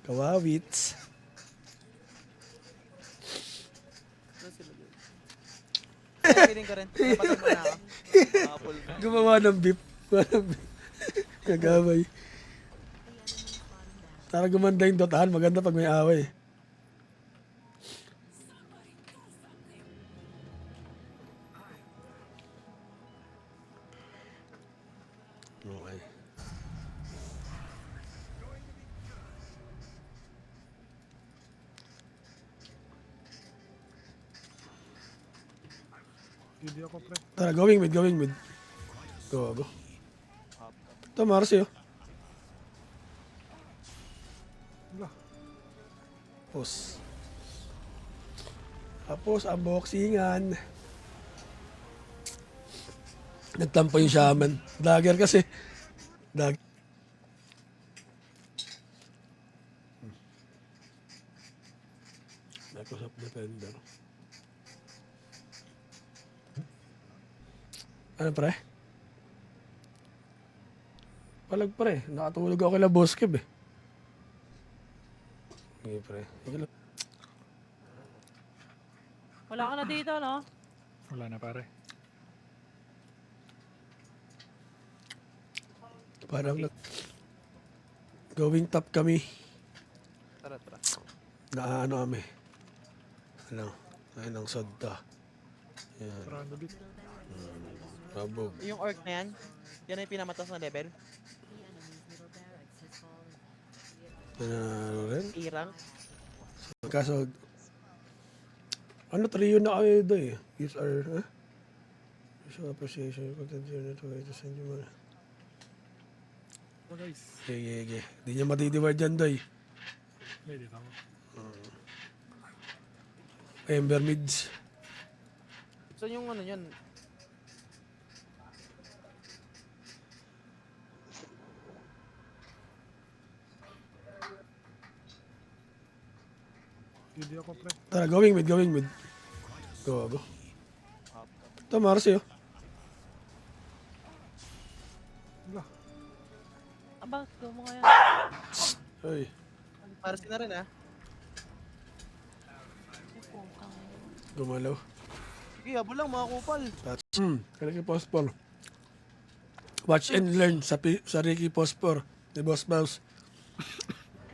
Kawawits. Ano sila doon? Piling ko rin. Napatay mo na ako. Apple mo. Gumawa ng beef. Nag-away. Tara gumanda yung dotahan. Maganda pag may away. Okay. Hindi ako pre. Tara, going mid. Go. Ito, Marcy, oh. Wala. Tapos, ang boxingan. Nagtampo yung shaman. Dagger kasi. Microsoft Defender. Ano pre? Palag pre. Nakatulog ako kila Boss Kev eh. Okay pre. Wala ka na dito, no? Wala na pare. Parang going top kami. Tara. Naano kami. Ano? Ayun ang sodta. Yan. Sarado bit. Pabog. Yung orc na yan, yan ay pinamatas na level. Ano rin? Irang. Kaso, ano, trio na kayo doon eh. Use our, show appreciation, content here na to send you more. Oh guys. Sige. Hindi niya matitiwad dyan doy. Pwede ako. Ember mids. So yung ano yun, Hindi ako pre. Tara, going mid. Go. Ito, Marcy, oh. Wala. Aba, go mo kaya. Ay, para na rin ah. gumalaw. Sige, habol lang mga kupal. Ricky Pospor. Watch and learn sa Ricky Pospor. Ni Boss Mouse.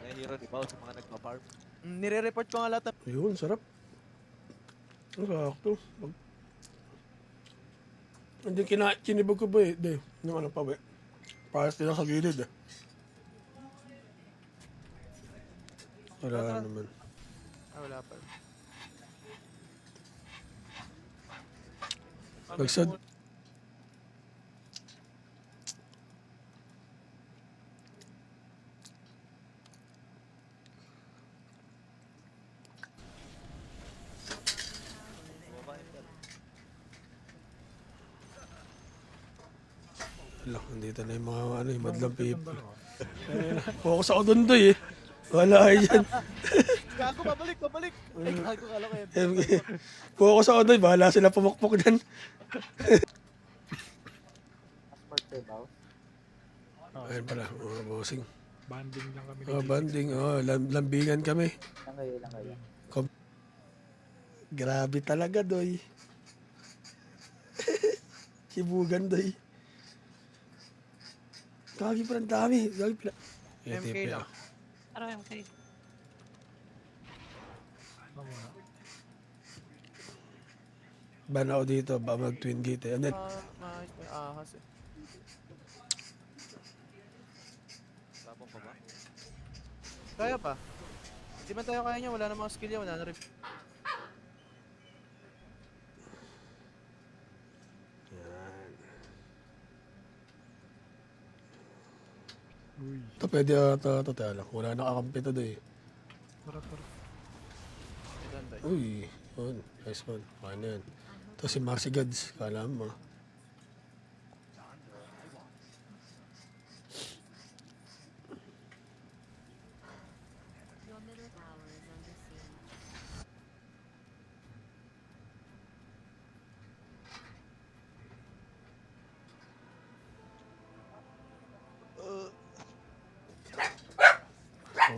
Mga hero di ba sa mga nagpa-farm? Nire-report ko nga lahat. Yun, sarap. Ang sakto. Hindi kinibog ko ba eh. Hindi. Yung ano pa ba eh. Paras nila sa gilid eh. Wala naman. Wala pa. Pagsad. Wala, andito na yung mga ano, yung madlang people. Focus ako doon doy eh. Wala kayo dyan. Gago, babalik. Ay, gago, kala ko yan. Focus ako doon, bahala sila pumukpok dyan. Ayun pala, bossing. Banding lang kami. Banding, lambingan kami. Grabe talaga, doy. Sibugan, doy. Gagi pa ng dami. MK lang. Pero MK. Ban ako dito, ba mag-twin gate eh. And then, May ahas eh. Labang pa ba? Kaya pa. Hindi man tayo kaya niya, wala na mga skill yan, wala na rin. Uy. ito pwede ata, tala. Wala nakakampi to doy. Tara. Ganda eh. Uy, yun. Nice one. Okay na yan. Ito si Marcy Gads. Kala mo.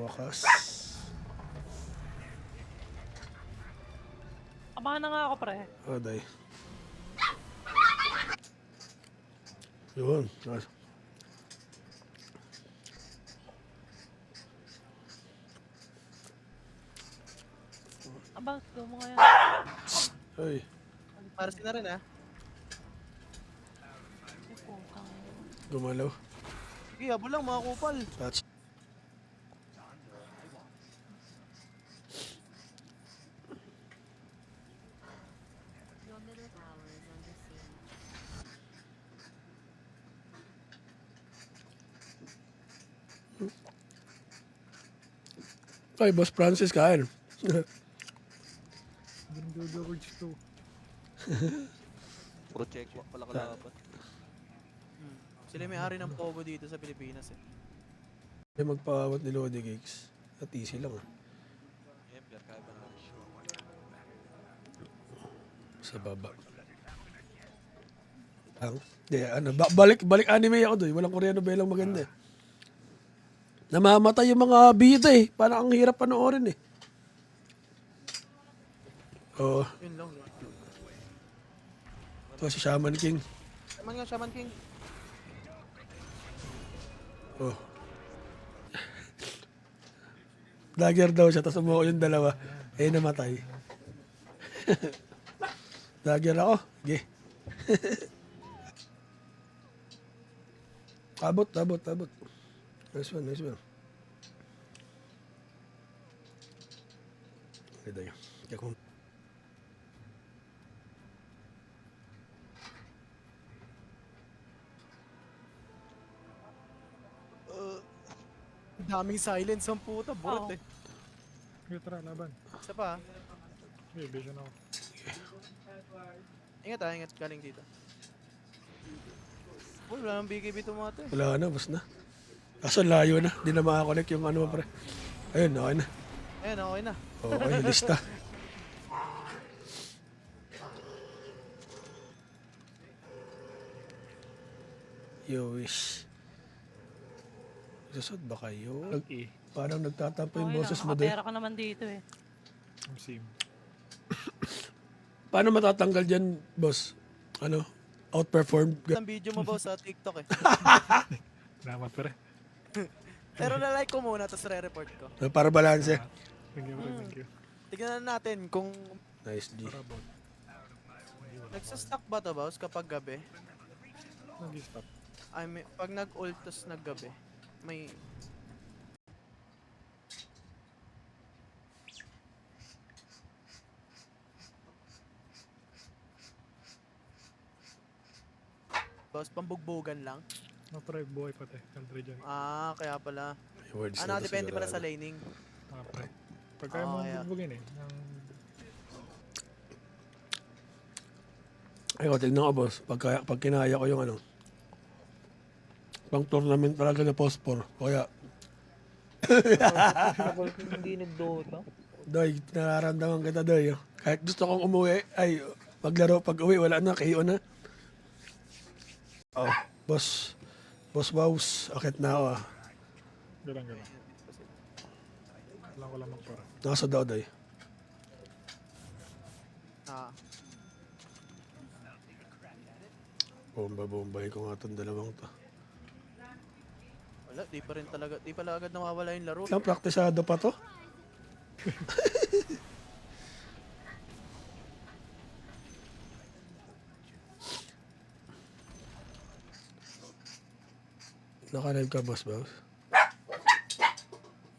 Focus. Abangan na nga ako, pre. Oh, day. Yun. Nice. Abang, go mo ngayon. Ay. Para na rin ah. Ay, putang. Gumalaw. Sige, habol lang mga kupal. Touch. Your middle tower is under siege. Ay, Boss Francis, kain. Ginagawa ko gusto. Puro check pala kalaban. Sila may ari ng Pogo dito sa Pilipinas eh. Ay, magpawawat ni Lodi Cakes. At easy lang ah. Ember, kaya ba namin? Sa baba. Ang, di, ano, balik anime ako doon. Walang Koreano belang maganda eh. Namamatay yung mga bida eh. Parang ang hirap panoorin eh. Oo. Yun lang. Ito si Shaman King. Shaman King. Oh. Dagger daw siya, tapos umuha yung dalawa. Eh, namatay. Dagger ako. Sige. Abot. Nice one. Okay, tayo. Kaya kung... Daming silence ang puta. Burot Oo. eh. Okay, tara, laban. Isa pa ah. Okay, vision ako. Ingat galing dito. Uy, wala nang BKB tumate. Wala na, basta na. Kaso layo na. Di na makakonect yung ano pre. Ayun, okay na. Ayan, okay na. Okay, lista. Yo, wish. Susod ba kayo? E. Parang nagtatampo yung Okay boses lang, mo doon. nakapera ka naman dito eh. Ang sim. Paano matatanggal dyan, boss? Ano? Outperform? Ang video mo ba sa TikTok eh. Salamat pre. Pero na-like ko muna, tapos re-report ko. Para balanse. Thank you pre, thank you. Tignan na natin kung Nice, G. Para bot. nagsastock ba to boss kapag gabi? Nag-stop. I mean, pag nag-ult tapos naggabi, may... Boss, pambugbugan lang? No, pre, buhay pa te. Country dyan. Ah, kaya pala. Yung words Ano, na depende pala sa sigurado. laning. Pre. Pag kaya mo kaya. bubugin eh. Ng... Ay, tignan ko, boss. Pag kinaya ko yung ano, pang tournament talaga na post-4. Kaya, Hindi nag-dota. Doy, nararamdaman kita, Doy. Kahit gusto kong umuwi, ay, maglaro pag uwi, wala na, KO na. Oh, boss. Boss Wows, akit na ako ah. Galang. Kailangan ko lang magpara. Nasa daw, Doy. Ah, Bomba-bombahin ko nga itong dalawang to. wala, di pala agad nawawala yung laro. Ilang praktisado pa to? Naka-live ka, boss, boss?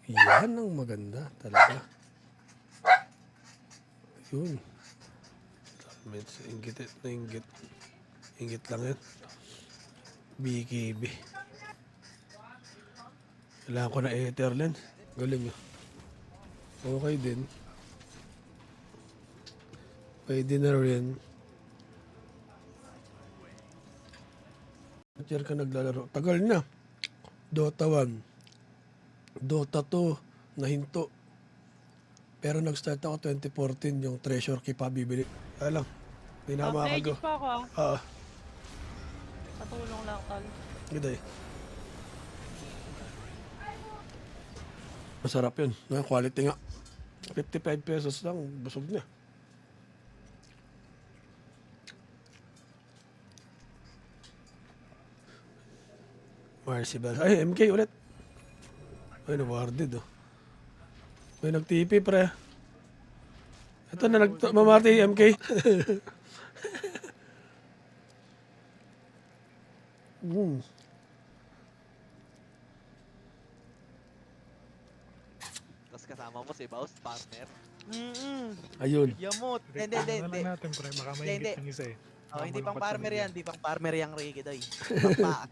Yan ang maganda talaga. Yun. Comments, inggit na inggit. Inggit lang yan. BKB. Kailangan ko na ether lens. Galing yun. Okay din. Pwede na rin. At year ka naglalaro. Tagal na. Dota 1. Dota 2. Nahinto. Pero nag-start ako 2014 yung treasure key pa bibili. Kaya lang. Hindi na ako makakago. Legit pa ako ah. Ah, Patulong lang, tol. ganda eh. Masarap yun. Quality nga. 55 pesos lang, busog na. Marcy Bell. Ay, MK ulit. Ay, nawarded oh. May nag-TP pre. Ito na mamati MK. Tapos kasama mo si Baus, partner. Ayun. Yamot. Hindi, Ano hindi, na hindi. lang natin, pre. Baka Hindi, maingit yung isa eh. Oh, hindi Baka pang malungkot farmer sa yan, hindi pang farmer yung Ricky Doy. Pang